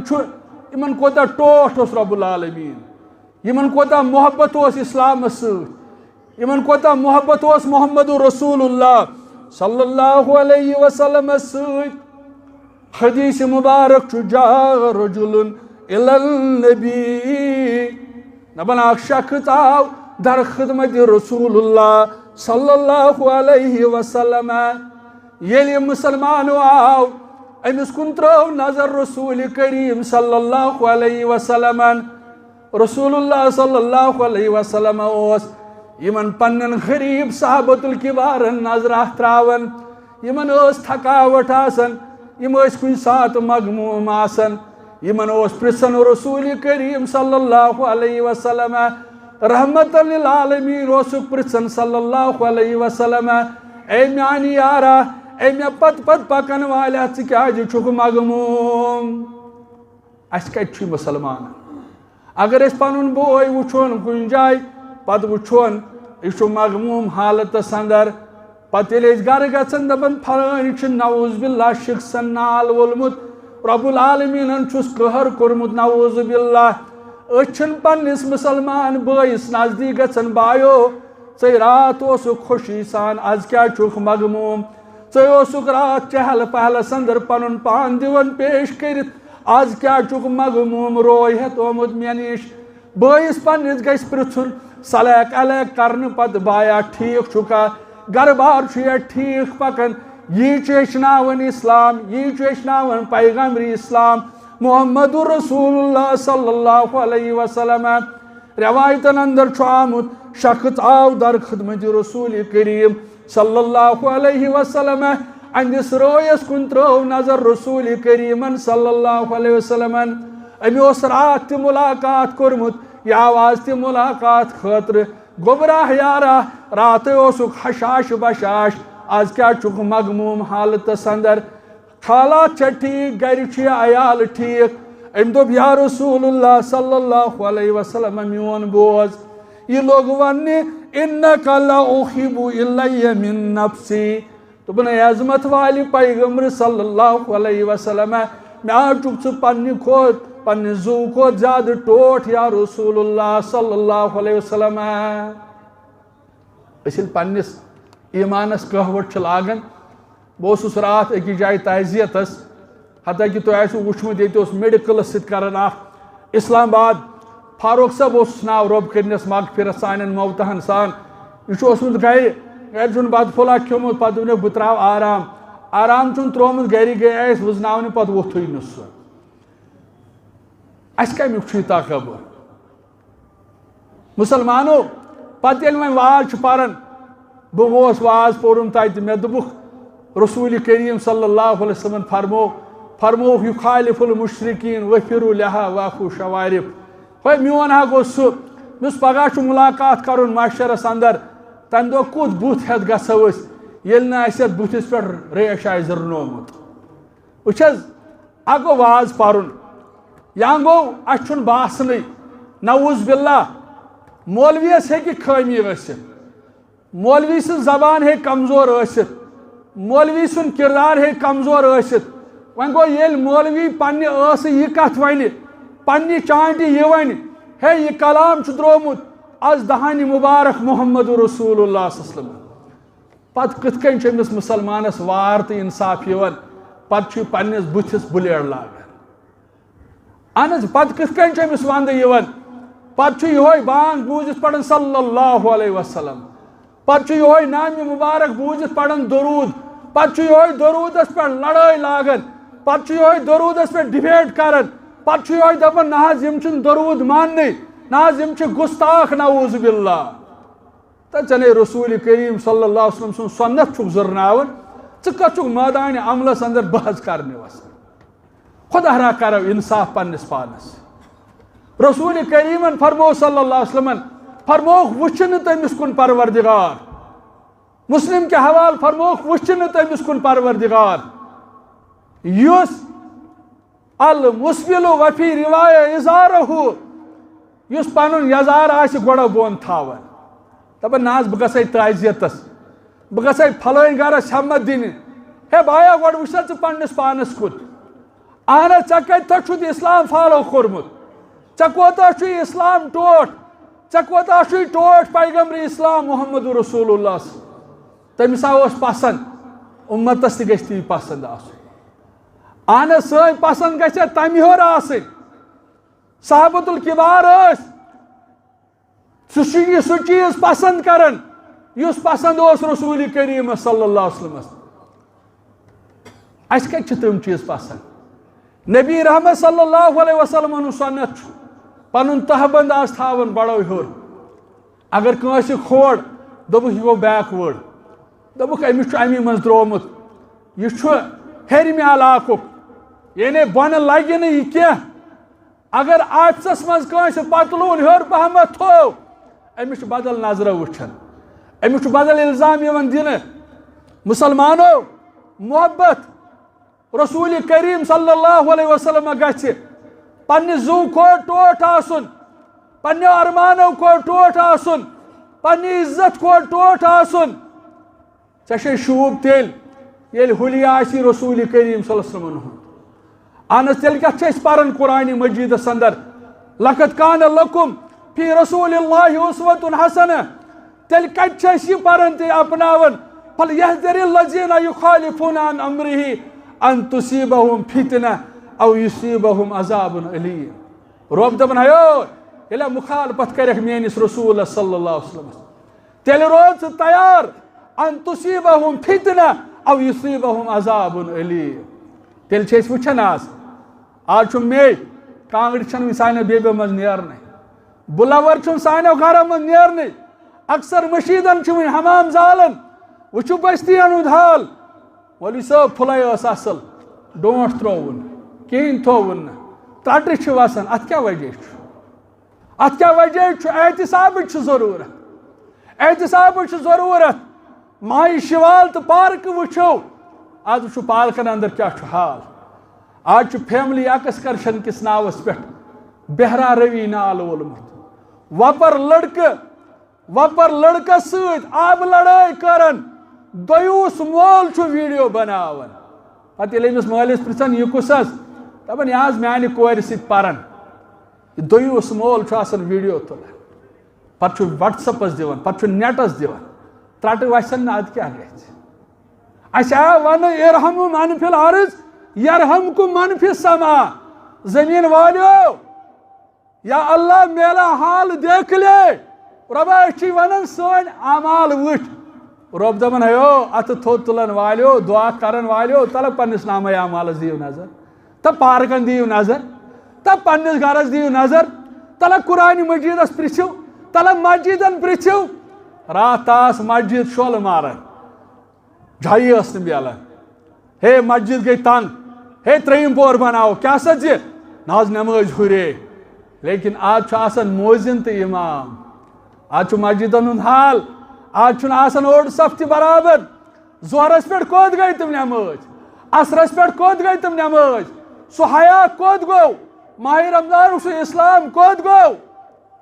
یمن کوتا ٹوٹھ اس رب العالمین یمن کوتا محبت اس اسلام ست یمن کوتا محبت اس محمد رسول اللہ صلی اللہ علیہ وسلم ست حدیث مبارک جا رجل الی النبی دپان اکھ شخص آو در خدمت رسول اللہ صلی اللہ علیہ وسلم یل مسلمان آو امس کن ترو نظر رسول کریم صلی اللہ علیہ وسلم رسول اللہ صلی اللہ علیہ وسلم اس یمن پنن غریب صحابت الکبارن نظرہ تراون یمن اس تھکاوٹ آسن یم اس کن سات مغموم آسن یمن اس پرسن رسول کریم صلی اللہ علیہ وسلم رحمت للعالمین اس پرسن صلی اللہ علیہ وسلم اے میانی یارا اے میں پت پت پکن والا ژٕ چھُکھ مغموم اس کتہِ چھُ مسلمان اگر اس پنن بوے وچھون کن جائے پت وچھون یہ چھُ مغموم حالتس اندر پتہ ییٚلہِ أسۍ گرٕ گژھان دپان فلٲنۍ چھُ نعوذ باللہ شخصن نال وولمُت رب العالمینن چھُس قہر کوٚرمُت نعوذ باللہ أسۍ چھِنہٕ پننس مسلمان بٲیِس نزدیٖک گژھان بایو ژےٚ رات اوسُکھ خوشی سان آز کیٛاہ چھُکھ مغموم ژےٚ اوسُکھ رات چہل پہلس اندر پنُن پان دِوان پیش کٔرِتھ آز کیٛاہ چھُکھ مغموم روے ہیتھ آمُت مےٚ نِش بٲیِس پننس گژھِ پرژھُن سلیک الیک کرنہٕ پتہٕ بایا ٹھیٖک چھُکھا گرٕ بار چھُ یا ٹھیٖک پکان یی چھُ ہیٚچھناوان اسلام یی چھُ ہیٚچھناوان پیغمبر اسلام محمد رسول اللہ صلی اللہ علیہ وسلم روایتن اندر چھُ آمُت شخص آو در خدمت رسول کریم صلی اللہ علیہ وسلم اندس رویس کن ترو نظر رسول کریمن صلی اللہ علیہ وسلم امی اس رات تی ملاقات کرمت یا آواز تی ملاقات خاطر گبراہ یارا رات اوسک حشاش بشاش آز کیا چھک مغموم حالتس اندر حالات چھا ٹھیک گر چھ عیال ٹھیک ام دوپ یا رسول اللہ صلی اللہ علیہ وسلم میون بوز یہ لوگ ونی انکا لا احب الی من نفسی تو بنا عظمت والی پیغمبر صلی اللہ علیہ وسلم مےٚ چھُکھ ژٕ پننہِ زُو کھۄتہٕ زیادٕ ٹوٹھ یا رسول اللہ صلی اللہ علیہ وسلم. أسۍ ییٚلہِ پننِس ایٖمانس قہوت چھِ لاگان. بہٕ اوسُس راتھ أکِس جایہِ تعزیتس حتیٰ کہ تۄہہِ آسِوٕ وٕچھمُت ییٚتہِ اوس میڈِکلس سۭتۍ کران اکھ اسلام آباد فاروق صٲب اوسُس ناو رۄب کٔرنس مغفرت سانٮ۪ن موتہن سان. یہِ چھُ اوسمُت گرِ چھُنہٕ بتہٕ پھوٚلہ کھیوٚمُت پتہٕ دوٚپنکھ بہٕ ترٛاو آرام چھُنہٕ تروومُت گرِ گٔیے أسۍ وٕزناونہِ پتہٕ ووٚتھُے نہٕ سُہ. اَسہِ کمیُک چھُ یہِ تکبُر مُسلمانو. پتہٕ ییٚلہِ وۄنۍ واز چھُ پران بہٕ گوس واز پوٚرُم تتہِ مےٚ دوٚپُکھ رسول کریم صلی اللہ علیہ وسلم فرمووُکھ یُخالف المشرکین وفروا لہا واخو شوارب. میون ہا گوٚو سُہ یُس پگاہ چھُ مُلاقات کرُن معاشرس اندر تمہِ دۄہ کوٚت بُتھ ہٮ۪تھ گژھو أسۍ ییٚلہِ نہٕ اَسہِ یتھ بُتھِس پٮ۪ٹھ ریش آسہِ زٕرنومُت. وٕچھ حظ اکھ گوٚو واز پرُن یا گوٚو اَسہِ چھُنہٕ باسنٕے نعوذ باللہ مولویس ہیٚکہِ خٲمی ٲسِتھ مولوی سٕنٛز زبان ہیٚکہِ کمزور ٲسِتھ مولوی سُنٛد کردار ہیٚکہِ کمزور ٲسِتھ. وۄنۍ گوٚو ییٚلہِ مولوی پننہِ ٲسہٕ یہِ کتھ وَنہِ پننہِ چانٹہِ یہِ وَنہِ ہے یہِ کلام چھُ درٛومُت آز دہانہِ مُبارک محمد رسول اللہ صلی اللہ علیہ وسلم. پتہٕ کِتھ کٔنۍ چھُ أمِس مُسلمانس وار تہٕ انصاف یِوان پتہٕ چھُ پننِس بُتھِس بُلیڈ لاگان. اہن حظ پتہٕ کِتھ کٔنۍ چھُ أمِس ونٛدٕ یِوان پتہٕ چھُ یِہوے بانگ بوٗزِتھ پران صلی اللہ علیہ وسلم پتہٕ چھُ یِہوے نامہِ مُبارک بوٗزِتھ پران درود پتہٕ چھُ یِہوے درودس پٮ۪ٹھ لڑٲے لاگان پتہٕ چھُ یِہوے درودس پٮ۪ٹھ ڈِبیٹ کران پتہٕ چھُ یِہوے دپان نہ حظ یِم چھِنہٕ درود ماننٕے نہ حظ یِم چھِ گُستاخ نعوذ باللہ. تہٕ ژےٚ نے رسول کریم صلی اللہ علیہ وسلم سُنٛد سنت چھُکھ زٕرناوان ژٕ کتھ چھُکھ مٲدانہِ عملس اندر بحث کرنہِ وسان. خۄدا را کرو انصاف پننس پانس. رسول کریمن فرموو صلی اللہ علیہ وسلمن فرمووُکھ وٕچھِ نہٕ تٔمِس کُن پروردگار. مسلم کے حوال فرمووُکھ وٕچھِ نہٕ تٔمِس کُن پروردگار یُس المسبل وفی روایہ ازارہُ یُس پنُن یزار آسہِ گۄڈٕ بۄن تھاوان دپان نہ حظ بہٕ گژھے تعزیتس بہٕ گژھے پھلٲنۍ گرس ہٮ۪مت دِنہِ ہے بایا گۄڈٕ وٕچھ سا ژٕ پننِس پانس کُن. اہن حظ ژےٚ کتہِ چھُتھ اسلام فالو کوٚرمُت ژےٚ کوتاہ چھُے اسلام ٹوٹھ ژےٚ کوتاہ چھُے ٹوٹھ پیغمبر اسلام محمد رسول اللہ. تٔمِس آو اوس پسنٛد اُمتس تہِ گژھِ تی پسنٛد آسُن. اہن حظ سٲنۍ پسنٛد گژھِ ہا تمہِ ہیوٚر آسٕنۍ. صحابۃ الکبار ٲسۍ سُہ چھُ یہِ سُہ چیٖز پسنٛد کران یُس پسنٛد اوس رسول کریٖمس صلی اللہ علیہ وسلمس. اَسہِ کتہِ چھِ تِم چیٖز پسنٛد. نبی رحمت صلی اللہ علیہ وسلم ہُنٛد سنت چھُ پنُن تہبنٛد آز تھاوان بڑو ہیوٚر. اگر کٲنٛسہِ کھوڑ دوٚپُکھ یہِ گوٚو بیک وٲڈ دوٚپُکھ أمِس چھُ امی منٛز درٛومُت یہِ چھُ ہیٚرمہِ علاقُک یعنی بۄنہٕ لگہِ نہٕ یہِ کینٛہہ. اگر آفسس منٛز کٲنٛسہِ پتلوٗن ہیوٚر پہمتھ تھوٚو أمِس چھُ بدل نظرو وٕچھان أمِس چھُ بدل الزام یِوان دِنہٕ. مُسلمانو محبت رسول کریم صلی اللہ علیہ وسلم گژھِ پننہِ زُو کھۄتہٕ ٹوٹھ آسُن پننیو ارمانو کھۄتہٕ ٹوٹھ آسُن پننہِ عزت کھۄتہٕ ٹوٹھ آسُن. ژےٚ چھے شوٗب تیٚلہِ ییٚلہِ حُلیہِ آسی رسول کریم صلی اللہ علیہ وسلمن ہُنٛد. اہن حظ تیٚلہِ کتھ چھِ أسۍ پران قرآنِ مجیٖدس اندر لقد کان لکم فی رسول اللہ اسوۃ حسنہ. تیٚلہِ کتہِ چھِ أسۍ یہِ پران تہِ اپناوان فلیحذر الذین یخالفون عن امرہ ان تصیبہم فتنہ او یصیبہم عذاب علیم. رۄب دپان ہیو ییٚلہِ مُخالفت کرکھ میٲنِس رسوٗلس صلی اللہ علیہ وسلم تیٚلہِ روز ژٕ تیار ان تصیبہم فتنہ او یصیبہم عذاب علیم. تیٚلہِ چھِ أسۍ وٕچھان آز چھُ مے کانٛگٕر چھنہٕ وۄنۍ سانیو بیبیو منٛز نیرنٕے بُلور چھُنہٕ سانیو گرو منٛز نیرنٕے اکثر مشیٖدن چھِ وۄنۍ حمام زالان وٕچھِو بستین ہُنٛد حال. مولوی صٲب پھُلے ٲس اصل ڈونٛٹھ ترٛووُن کِہیٖنۍ تھووُن نہٕ ٹٹرِ چھِ وسان اتھ کیٛاہ وجہ چھُ اتھ کیٛاہ وجہ چھُ احتسابٕچ چھِ ضروٗرت احتسابٕچ چھِ ضروٗرت. ماہی شِوال تہٕ پارکہٕ وٕچھو آز وٕچھو پارکن اندر کیٛاہ چھُ حال. آز چھُ فیملی ایکسکرشن کِس ناوس پٮ۪ٹھ بہرا روی نال وولمُت وۄپر لڑکس سۭتۍ آبہٕ لڑٲے کران دوٚیوٗس مول چھُ ویٖڈیو بناوان. پتہٕ ییٚلہِ أمِس مٲلِس پرژھان یہِ کُس حظ دپان یہ میانہ کورِ سۭتۍ پران یہ دویوس مول ویڈیو تلان پتہ واٹس ایپس دِوان پتہ نیٹس دِوان ترٹ وسن نا اد کیا گژھِ اَسہِ آو وننہٕ ارحموا من فی الارض یرحمکم من فی السماء زمین والیو یا اللہ میرا حال دیکھ لے رۄبا أسۍ چھِ ونان سٲنۍ اعمال وٕچھ رۄب دپان ہیو اتھٕ تھوٚد تُلن والیو دعا کرن والیو تلک پننس نامے اعمالس دِیِو نظر تہ پارکن دِیِو نظر تہ پننس گرس دِیِو نظر تلک قرآن مجیدس پرژھِو تلک مسجدن پرژھِو رات آس مسجد شولہٕ ماران جایی ٲس نہٕ میلان ہے مسجد گئی تنگ ہے ترٛیٚیِم پور بناو کیٛاہ سا زِ نہ حظ نمٲز ہُرے لیکن آز چھُ آسان مؤذِن تہٕ اِمام آج چھُ مسجدن ہُنٛد حال آج چھُنہٕ آسان اوٚڑ صف تہِ برابر ظہرس پٮ۪ٹھ کوٚت گٔے تِم نمٲز عصرس پٮ۪ٹھ کوٚت گٔے تِم نمٲز سُہ حیا کوٚت گوٚو ماہِ رمضانُک سُہ اسلام کوٚت گوٚو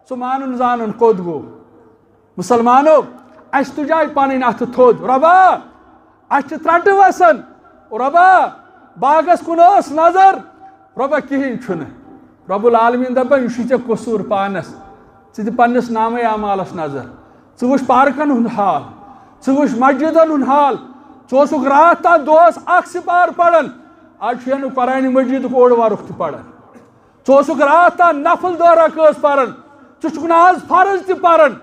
سُہ مانُن زانُن کوٚت گوٚو مسلمانو اَسہِ تُجاے پنٕنۍ اَتھٕ تھوٚد رۄبا اَسہِ چھِ ترٛٹہٕ وسان رۄبا باغس کُن ٲس نظر رۄبا کِہیٖنۍ چھُنہٕ رۄب العالمیٖن دپان یہِ چھُے ژےٚ قصوٗر پانس ژٕ دِ پننس نامے اعمالس نظر ژٕ وٕچھ پارکن ہُنٛد حال ژٕ وٕچھ مسجدن ہُنٛد حال ژٕ اوسُکھ راتھ تام دۄہس اکھ سپار پران آز چھُ نہٕ قرآنِ مجیدُک اوٚڑ ورُق تہِ پران ژٕ اوسُکھ راتھ تام نفل دہ رکٲژ پران ژٕ چھُکھ نہٕ آز فرض تہِ پران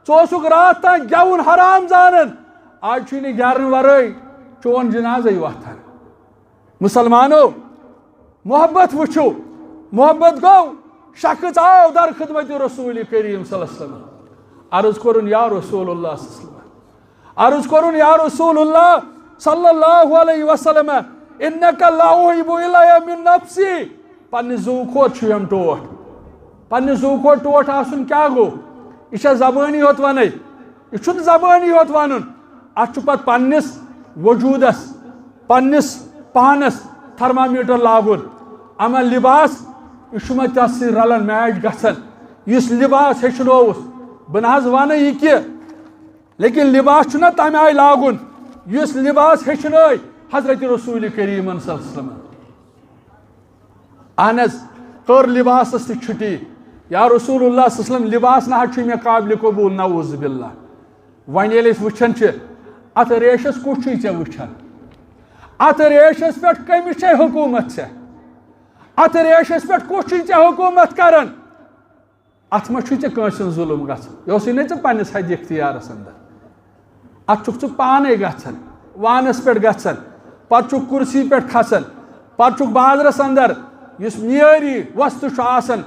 ژٕ اوسُکھ راتھ تام گٮ۪وُن حرام زانان آج چھُے نہٕ گٮ۪رنہٕ ورٲے چون جنازے وۄتھان مسلمانو محبت وٕچھِو محبت گوٚو شخص آو در خدمت رسول کریم صلی اللہ علیہ وسلم عرض کرن یا رسول اللہ صلی اللہ علیہ وسلم عرض کرن یا رسول اللہ صلی اللہ علیہ وسلم انکا لا احب الی من نفسی پننہِ زوٗ کھۄت چھُ یِم ٹوٹھ پننہِ زوٗ کھۄت ٹوٹھ آسُن کیٛاہ گوٚو یہِ چھا زبٲنی یوت ونے یہِ چھُنہٕ زبٲنی یوت ونُن اتھ چھُ پتہٕ پننس وجوٗدس پننس پانس تھرمامیٖٹر لاگُن اما لباس یہ چھُ مےٚ تتھ سۭتۍ رلان میچ گژھان یُس لباس ہیٚچھنووُس بہٕ نہ حظ ونہٕ یہِ کہِ لیکن لباس چھُنہ تمہِ آیہِ لاگُن یُس لباس ہیٚچھنٲے حضرت رسول کریٖمن صلی اللہ علیہ وسلم اہن حظ کٔر لباسس تہِ چھُٹی یا رسول اللہ صلی اللہ علیہ وسلم لباس نہ حظ چھُ مےٚ قابلِ قبوٗل نعوذ باللہ وۄنۍ ییٚلہِ أسۍ وٕچھان چھِ اتھ ریشس کُس چھُے ژےٚ وٕچھان اتھ ریشس پٮ۪ٹھ کٔمِس چھے حکوٗمت ژےٚ اتھ ریشس پٮ۪ٹھ کُس چھُے ژےٚ حکوٗمت کران اتھ ما چھُے ژےٚ کٲنٛسہِ ہُنٛد ظُلم گژھان یہِ اوسُے نہ ژےٚ پننِس حدِ اختیارس انٛدر اتھ چھُکھ ژٕ پانے گژھان وانس پٮ۪ٹھ گژھان پتہٕ چھُکھ کُرسی پٮ۪ٹھ کھسان پتہٕ چھُکھ بازرس انٛدر یُس معیٲری وستہٕ چھُ آسان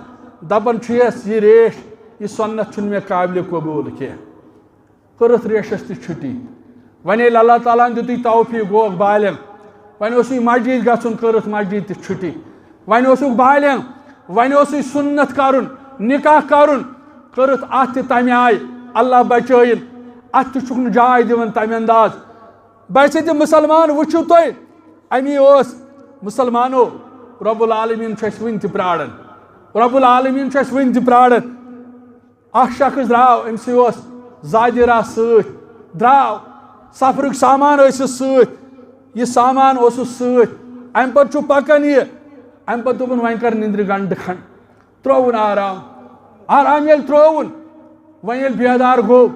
دپان چھُیس یہِ ریش یہِ سۄنت چھُنہٕ مےٚ قابلِ قبوٗل کینٛہہ کٔرٕتھ ریشس تہِ چھُٹی وۄنۍ ییٚلہِ اللہ تعالیٰ ہن دِتُے توفیٖق گوٚوکھ بالغ وۄنۍ اوسُے مسجد گژھُن کٔرٕتھ مسجد تہِ چھُٹی وۄنۍ اوسُکھ بالغ وۄنۍ اوسُے سُنت کرُن نکاح کرُن کٔرٕتھ اتھ تہِ تمہِ آیہِ اللہ بچٲیِن اتھ تہِ چھُکھ نہٕ جاے دِوان تمہِ انداز بچہِ تہِ مُسلمان وٕچھِو تُہۍ امی اوس مسلمانو رۄب العالمیٖن چھُ اَسہِ وٕنہِ تہِ پراران رۄب العالمیٖن چھُ اَسہِ وٕنہِ تہِ پراران اکھ شخص درٛاو أمسٕے اوس زادِ راہ سۭتۍ درٛاو سفرُک سامان ٲسِس سۭتۍ یہِ سامان اوسُس سۭتۍ امہِ پتہٕ چھُ پکان یہِ امہِ پتہٕ دوٚپُن وۄنۍ کر نِندرِ گنٹہٕ کھنٛڈ ترٛووُن آرام آرام ییٚلہِ ترٛووُن وۄنۍ ییٚلہِ بیدار گوٚو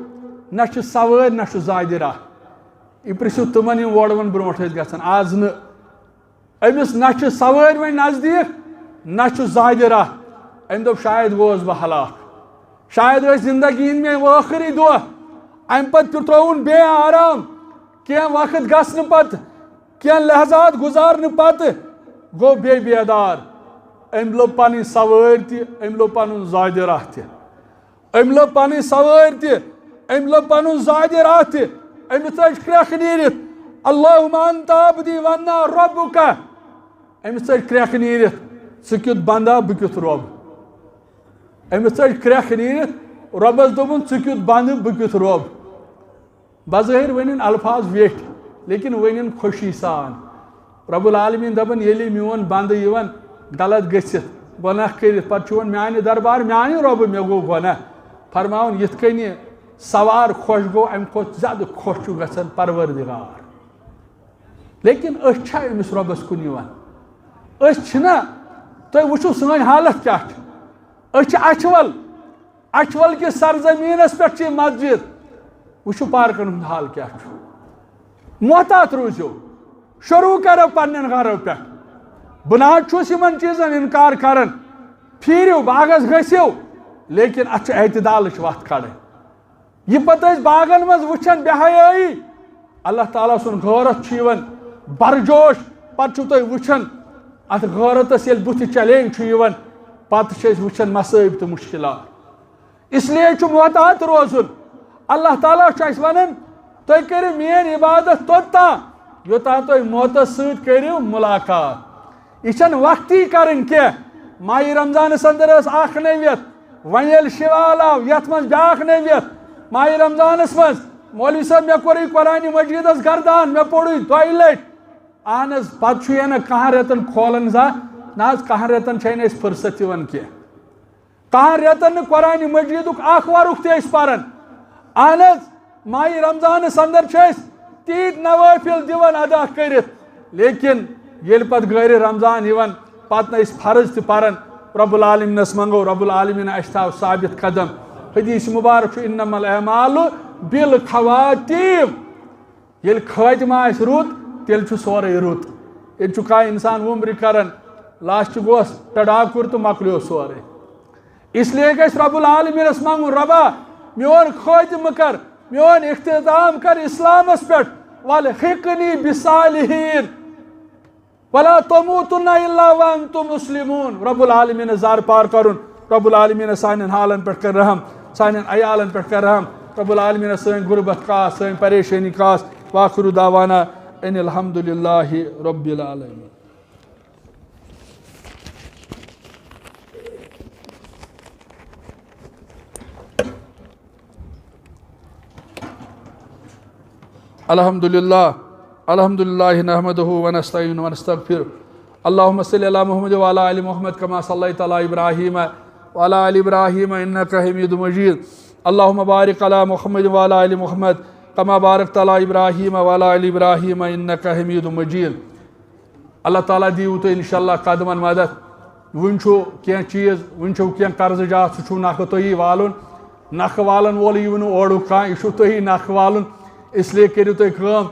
نہ چھِ سوٲرۍ نہ چھُ زادِ راہ یہِ پرژھِو تِمن یِم ووڑوَن برونٛٹھ ٲسۍ گژھان آز نہٕ أمِس نہ چھِ سوٲرۍ وۄنۍ نزدیٖک نہ چھُ زادِ راہ أمۍ دوٚپ شاید گوٚوُس بہٕ ہلاک شاید ٲسۍ زندگی ہِنٛدۍ مےٚ ٲخری دۄہ امہِ پتہٕ تہِ ترٛووُن بیٚیہِ آرام کینٛہہ وقت گژھنہٕ پتہٕ کینٛہہ لحظات گُزارنہٕ پتہٕ گوٚو بیٚیہِ بیدار أمۍ لوٚب پنٕنۍ سوٲرۍ تہِ أمۍ لوٚب پنُن زادِ راہ تہِ أمۍ لوٚب پنٕنۍ سوٲرۍ تہِ أمۍ لوٚب پنُن زادِ راہ تہِ أمِس ژٔج کرٛٮ۪کھ نیٖرِتھ اللہُمہ انتَ عبدی وَانا ربُکَ أمِس ژٔج کرٛٮ۪کھ نیٖرِتھ ژٕ کیُتھ بنٛدا بہٕ کیُتھ رۄب أمِس ژٔج کرٛٮ۪کھ نیٖرِتھ رۄبس دوٚپُن ژٕ کیُتھ بنٛدٕ بہٕ کیُتھ رۄب بظٲہِر ؤنِن الفاظ ویٹھۍ لیکن ؤنِن خوشی سان رۄب العالمیٖن دپان ییٚلہِ میون بنٛدٕ یِوان غلط گٔژھِتھ گۄناہ کٔرِتھ پتہٕ چھُ وۄنۍ میانہِ دربار میانہِ رۄبہٕ مےٚ گوٚو گۄناہ فرماوُن یِتھ کٔنۍ سوار خۄش گوٚو امہِ کھۄتہٕ زیادٕ خۄش چھُ گژھان پروردِگار لیکن أسۍ چھا أمِس رۄبس کُن یِوان أسۍ چھِنہ تُہۍ وٕچھِو سٲنۍ حالت کیٛاہ چھِ أسۍ چھِ اچھول کِس سرزمیٖنس پٮ۪ٹھ چھِ یہِ مسجد وٕچھِو پارکن ہُنٛد حال کیٛاہ چھُ محتاط روٗزِو شروٗع کَرو پننٮ۪ن گرو پٮ۪ٹھ بہٕ نہ حظ چھُس یِمن چیٖزن اِنکار کران پھیٖرِو باغس گٔژھِو لیکن اتھ چھِ اعتدالٕچ وتھ کڑٕنۍ یہِ پتہٕ أسۍ باغن منٛز وٕچھان بے حیٲیی اللہ تعالیٰ سُنٛد غٲرت چھُ یِوان برجوش پتہٕ چھُو تُہۍ وٕچھان اتھ غٲرتس ییٚلہِ بُتھِ چیلینج چھُ یِوان پتہٕ چھِ أسۍ وٕچھان مصٲیب تہٕ مُشکلات اس لیے چھُ محتاط روزُن اللہ تعالیٰ چھُ اَسہِ ونان تُہۍ کٔرِو میٲنۍ عبادت توٚتام یوٚتام تُہۍ موتس سۭتۍ کٔرِو مُلاقات یہِ چھنہٕ وقتی کرٕنۍ کینٛہہ ماہِ رمضانس انٛدر ٲس اکھ نٔوِیت وۄنۍ ییٚلہِ شِوال آو یتھ منٛز بیاکھ نٔوِیت ماہِ رمضانس منٛز مولوی صٲب مےٚ کوٚرُے قرآنہِ مجیٖدس گردان مےٚ پوٚرُے دۄیہِ لٹہِ اہن حظ پتہٕ چھُ یہِ نہٕ کہن رٮ۪تن کھولان زانٛہہ نہ حظ کہن رٮ۪تن چھنہٕ أسۍ فٕرست یِوان کینٛہہ کہن رٮ۪تن نہٕ قرآنہِ مجیٖدُک اکھ ورُق تہِ أسۍ پران اہن حظ ماہِ رمضانس انٛدر چھِ أسۍ تیٖتۍ نوٲفِل دِوان ادا کٔرِتھ لیکن ییٚلہِ پتہٕ غٲرِ رمضان یِوان پتہٕ نہٕ أسۍ فرض تہِ پران رب العالمیٖنس منٛگو رب العالمیٖن اَسہِ تھاو ثابت قدم حدیث مُبارک چھُ اِنما الاعمال بالخواتیم ییٚلہِ خٲتمہٕ آسہِ رُت تیٚلہِ چھُ سورُے رُت ییٚتہِ چھُ کانٛہہ اِنسان وُمرِ کران لاسٹ گوس ٹڈاکُر تہٕ مۄکلیو سورُے اس لیے گژھِ رب العالمیٖنس منٛگُن رۄبا میون خٲتمہٕ کر میون اختتام کر اسلامس پٮ۪ٹھ والحقنی بالصالحین ولا تموتن الا وانتم مسلمون رب العالمیٖنس زار پار کرُن رب العالمیٖنس سانٮ۪ن حالن پٮ۪ٹھ کر رحم سانٮ۪ن عیالن پٮ۪ٹھ کر رحم رب العالمیٖنس سٲنۍ غُربت کاس سٲنۍ پریشٲنی کاس واخر دعوانا ان الحمد للہ رب العالمین الحمد للہ نحمدہ ونستعینہ ونستغفرہ اللہم صلی علی محمد وعلی آل محمد کما صلیت علی ابراہیم وعلی آل ابراہیم انک حمید مجید اللہم بارک علی محمد وعلی آل محمد کما بارکت علی ابراہیم وعلی آل ابراہیم انک حمید مجید اللہ تعالیٰ دیو تُہۍ انشاءاللہ قدمن مدد وٕنۍ چھُ کینٛہہ چیٖز وٕنۍ چھُو کینٛہہ قرضہٕ جات سُہ چھُو نکھٕ تُہی والُن نکھٕ والن وول یِیِو نہٕ اورُک کانٛہہ یہِ چھُو تُہی نکھٕ والُن اس لیے کٔرِو تُہۍ کٲم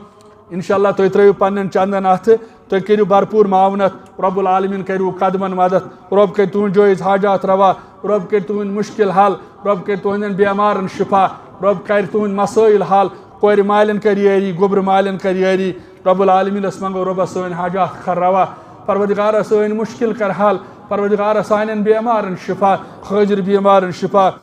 انشاءاللہ تُہۍ ترٛٲیِو پننٮ۪ن چندن اتھٕ تُہۍ کٔرِو بھرپوٗر معاونت رب العالمیٖن کٔرِو قدمن مدد رۄب کٔرِ تُہنٛد جٲیز حاجات روا رۄب کٔرِ تُہنٛدۍ مُشکل حل رۄب کٔرِ تُہنٛدٮ۪ن بٮ۪مارن شفا رۄب کرِ تُہنٛدۍ مسٲیل حل کورِ مالٮ۪ن کر یٲری گوٚبرٕ مالٮ۪ن کر یٲری رب العالمیٖنس منٛگو رۄبس سٲنۍ حاجات کر روا پروردگارا سٲنۍ مُشکل کر حل پروردگارا سانٮ۪ن بٮ۪مارن شفا حٲضر بٮ۪مارن شفا